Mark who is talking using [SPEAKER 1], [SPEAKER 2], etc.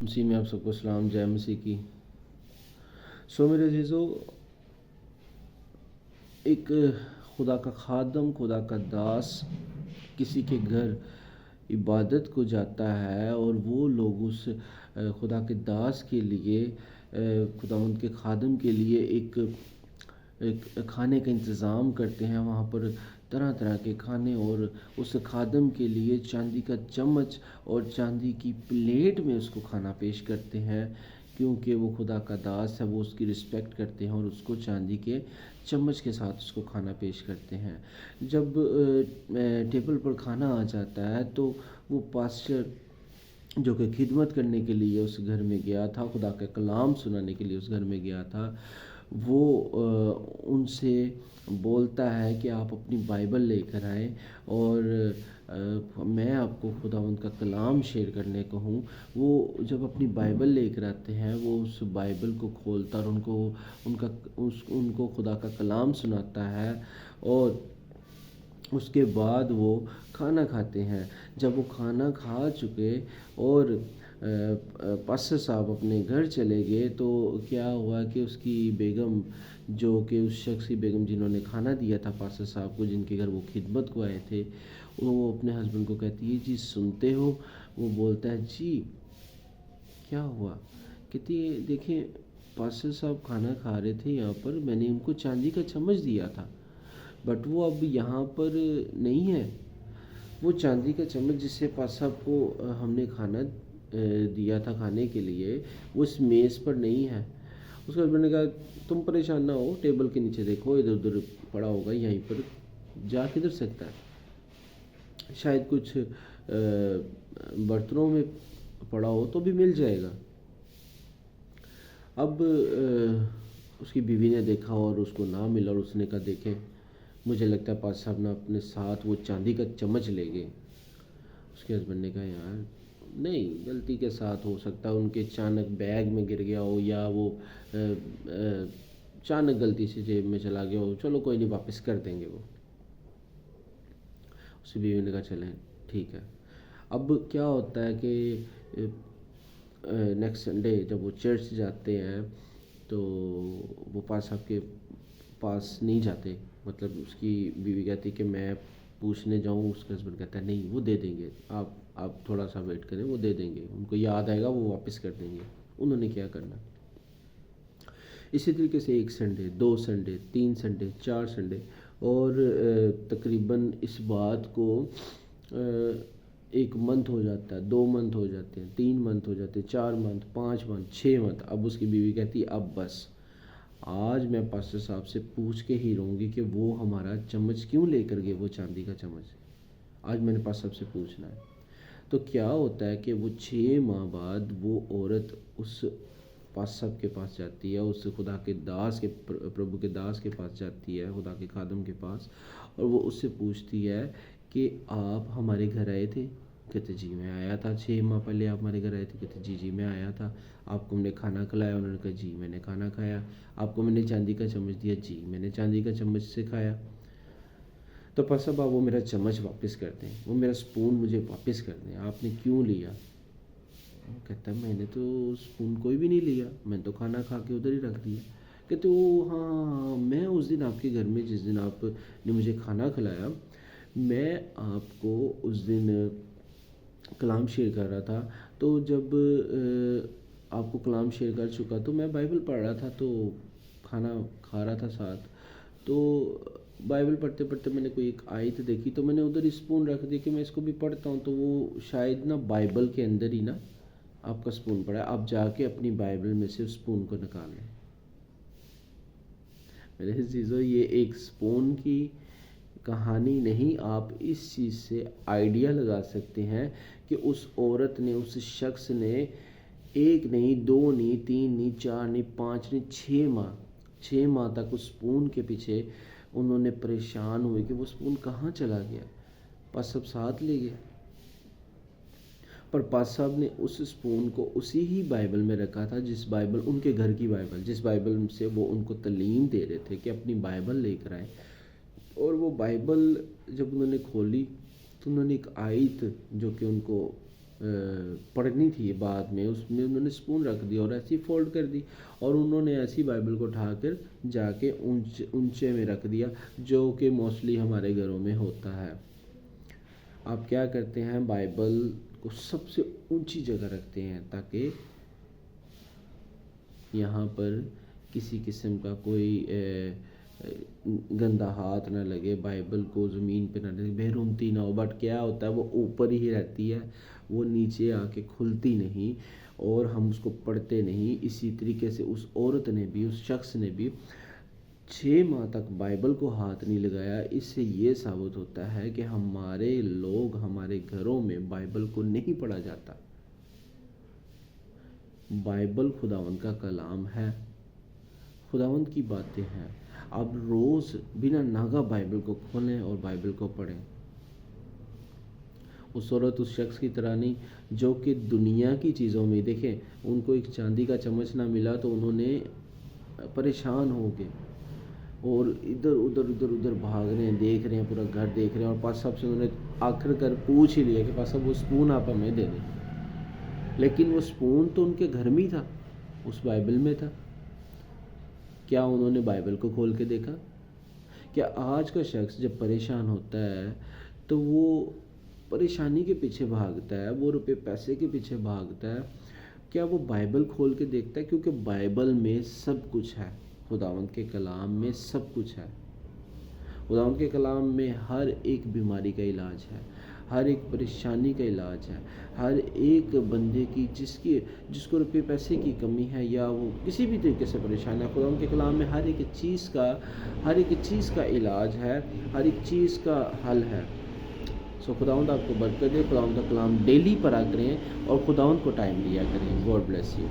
[SPEAKER 1] مسیح میں آپ سب کو سلام، جے مسیح کی۔ میرے عزیزو، ایک خدا کا خادم، خدا کا داس کسی کے گھر عبادت کو جاتا ہے اور وہ لوگ اس خدا کے داس کے لیے، خدا ان کے خادم کے لیے ایک کھانے کا انتظام کرتے ہیں۔ وہاں پر طرح طرح کے کھانے، اور اس خادم کے لیے چاندی کا چمچ اور چاندی کی پلیٹ میں اس کو کھانا پیش کرتے ہیں، کیونکہ وہ خدا کا داس ہے۔ وہ اس کی رسپیکٹ کرتے ہیں اور اس کو چاندی کے چمچ کے ساتھ اس کو کھانا پیش کرتے ہیں۔ جب ٹیبل پر کھانا آ جاتا ہے تو وہ پاسٹر جو کہ خدمت کرنے کے لیے اس گھر میں گیا تھا، خدا کا کلام سنانے کے لیے اس گھر میں گیا تھا، وہ ان سے بولتا ہے کہ آپ اپنی بائبل لے کر آئیں اور میں آپ کو خداوند کا کلام شیئر کرنے کو ہوں۔ وہ جب اپنی بائبل لے کر آتے ہیں، وہ اس بائبل کو کھولتا اور ان کو خدا کا کلام سناتا ہے، اور اس کے بعد وہ کھانا کھاتے ہیں۔ جب وہ کھانا کھا چکے اور پاسٹر صاحب اپنے گھر چلے گئے تو کیا ہوا کہ اس کی بیگم، جو کہ اس شخص کی بیگم جنہوں نے کھانا دیا تھا پاسٹر صاحب کو، جن کے گھر وہ خدمت کو آئے تھے، وہ اپنے ہسبینڈ کو کہتی ہے، جی سنتے ہو؟ وہ بولتا ہے، جی کیا ہوا؟ کہتی ہے، دیکھیں پاسٹر صاحب کھانا کھا رہے تھے یہاں پر، میں نے ان کو چاندی کا چمچ دیا تھا، بٹ وہ اب یہاں پر نہیں ہے۔ وہ چاندی کا چمچ جس سے پاسٹر صاحب کو ہم نے کھانا دیا تھا کھانے کے لیے، وہ اس میز پر نہیں ہے۔ اس کے ہسبینڈ نے کہا، تم پریشان نہ ہو، ٹیبل کے نیچے دیکھو، ادھر ادھر پڑا ہوگا، یہیں پر جا کدھر سکتا ہے، شاید کچھ برتنوں میں پڑا ہو تو بھی مل جائے گا۔ اب اس کی بیوی نے دیکھا اور اس کو نہ ملا، اور اس نے کہا، دیکھیں مجھے لگتا ہے پاسٹر صاحب نے اپنے ساتھ وہ چاندی کا چمچ لے گئے۔ اس کے ہسبینڈ نے کہا، یار نہیں، غلطی کے ساتھ ہو سکتا ہے، ان کے اچانک بیگ میں گر گیا ہو، یا وہ اچانک غلطی سے جیب میں چلا گیا ہو، چلو کوئی نہیں، واپس کر دیں گے وہ۔ اس کی بیوی نے کہا، چلیں ٹھیک ہے۔ اب کیا ہوتا ہے کہ نیکسٹ سنڈے جب وہ چرچ جاتے ہیں تو وہ پاسٹر صاحب کے پاس نہیں جاتے، مطلب اس کی بیوی کہتی کہ میں پوچھنے جاؤں، اس کا ہسبینڈ کہتا ہے نہیں، وہ دے دیں گے، آپ تھوڑا سا ویٹ کریں، وہ دے دیں گے، ان کو یاد آئے گا وہ واپس کر دیں گے، انہوں نے کیا کرنا۔ اسی طریقے سے 1 سنڈے، 2 سنڈے، 3 سنڈے، 4 سنڈے، اور تقریباً اس بات کو 1 منتھ ہو جاتا ہے، 2 منتھ ہو جاتے ہیں، 3 منتھ ہو جاتے ہیں، 4 منتھ، 5 منتھ، 6 منتھ۔ اب اس کی بیوی کہتی ہے، اب بس آج میں پاسٹر صاحب سے پوچھ کے ہی رہوں گی کہ وہ ہمارا چمچ کیوں لے کر گئے، وہ چاندی کا چمچ، آج میں نے پاسٹر صاحب سے پوچھنا ہے۔ تو کیا ہوتا ہے کہ وہ 6 ماہ بعد وہ عورت اس پاسٹر صاحب کے پاس جاتی ہے، اس خدا کے داس کے، پربھو کے داس کے پاس جاتی ہے، خدا کے خادم کے پاس، اور وہ اس سے پوچھتی ہے کہ آپ ہمارے گھر آئے تھے؟ کہتے جی میں آیا تھا، 6 ماہ پہلے آپ ہمارے گھر آئے تھے؟ کہتے جی میں آیا تھا۔ آپ کو ہم نے کھانا کھلایا؟ انہوں نے کہا جی میں نے کھانا کھایا۔ آپ کو میں نے چاندی کا چمچ دیا؟ جی میں نے چاندی کا چمچ سے کھایا۔ تو پاسٹر صاحب وہ میرا چمچ واپس کر دیں، وہ میرا سپون مجھے واپس کر دیں، آپ نے کیوں لیا؟ وہ کہتا ہے، میں نے تو سپون کوئی بھی نہیں لیا، میں تو کھانا کھا کے ادھر ہی رکھ دیا۔ کہتے ہاں، میں اس دن آپ کے گھر میں، جس دن آپ نے مجھے کھانا کھلایا، میں آپ کو اس دن کلام شیئر کر رہا تھا، تو جب آپ کو کلام شیئر کر چکا تو میں بائبل پڑھ رہا تھا، تو کھانا کھا رہا تھا ساتھ، تو بائبل پڑھتے پڑھتے میں نے کوئی ایک آیت دیکھی، تو میں نے ادھر اسپون رکھ دی کہ میں اس کو بھی پڑھتا ہوں، تو وہ شاید نا بائبل کے اندر ہی نا آپ کا سپون پڑا ہے، آپ جا کے اپنی بائبل میں سے سپون کو نکال لیں۔ میرے عزیزو، یہ ایک سپون کی کہانی نہیں، آپ اس چیز سے آئیڈیا لگا سکتے ہیں کہ اس عورت نے، اس شخص نے 1 نہیں، 2 نہیں، 3 نہیں، 4 نہیں، 5 نہیں، 6 ماہ تک اس سپون کے پیچھے انہوں نے پریشان ہوئے کہ وہ سپون کہاں چلا گیا، پاسٹر صاحب ساتھ لے گئے، پر پاسٹر صاحب نے اس سپون کو اسی ہی بائبل میں رکھا تھا، جس بائبل ان کے گھر کی بائبل، جس بائبل سے وہ ان کو تعلیم دے رہے تھے کہ اپنی بائبل لے کر آئیں۔ اور وہ بائبل جب انہوں نے کھولی تو انہوں نے ایک آیت جو کہ ان کو پڑھنی تھی بعد میں، اس میں انہوں نے سپون رکھ دیا اور ایسی فولڈ کر دی، اور انہوں نے ایسی بائبل کو اٹھا کر جا کے اونچے میں رکھ دیا، جو کہ موسٹلی ہمارے گھروں میں ہوتا ہے۔ آپ کیا کرتے ہیں، بائبل کو سب سے اونچی جگہ رکھتے ہیں تاکہ یہاں پر کسی قسم کا کوئی گندا ہاتھ نہ لگے، بائبل کو زمین پہ نہ لگے، بےرحمتی نہ ہو۔ بٹ کیا ہوتا ہے، وہ اوپر ہی رہتی ہے، وہ نیچے آ کے کھلتی نہیں اور ہم اس کو پڑھتے نہیں۔ اسی طریقے سے اس عورت نے بھی، اس شخص نے بھی 6 ماہ تک بائبل کو ہاتھ نہیں لگایا۔ اس سے یہ ثابت ہوتا ہے کہ ہمارے لوگ، ہمارے گھروں میں بائبل کو نہیں پڑھا جاتا۔ بائبل خداوند کا کلام ہے، خداوند کی باتیں ہیں۔ آپ روز بنا ناغہ بائبل کو کھولیں اور بائبل کو پڑھیں۔ اس عورت اس شخص کی طرح نہیں جو کہ دنیا کی چیزوں میں، دیکھیں ان کو ایک چاندی کا چمچ نہ ملا تو انہوں نے پریشان ہو گئے اور ادھر بھاگ رہے ہیں، دیکھ رہے ہیں، پورا گھر دیکھ رہے ہیں، اور پاس صاحب سے انہوں نے آخر کر پوچھ ہی لیا کہ پاس صاحب وہ سپون آپ ہمیں دے دیں۔ لیکن وہ سپون تو ان کے گھر میں ہی تھا، اس بائبل میں تھا۔ کیا انہوں نے بائبل کو کھول کے دیکھا؟ کیا آج کا شخص جب پریشان ہوتا ہے تو وہ پریشانی کے پیچھے بھاگتا ہے، وہ روپے پیسے کے پیچھے بھاگتا ہے، کیا وہ بائبل کھول کے دیکھتا ہے؟ کیونکہ بائبل میں سب کچھ ہے، خداوند کے کلام میں سب کچھ ہے۔ خداوند کے کلام میں ہر ایک بیماری کا علاج ہے، ہر ایک پریشانی کا علاج ہے، ہر ایک بندے کی جس کو روپے پیسے کی کمی ہے یا وہ کسی بھی طریقے سے پریشان ہے، خداوند کے کلام میں ہر ایک چیز کا علاج ہے، ہر ایک چیز کا حل ہے۔ خداوند آپ کو برکت دے، خداوند کا کلام ڈیلی پڑھا کریں اور خداوند کو ٹائم دیا کریں۔ God bless you.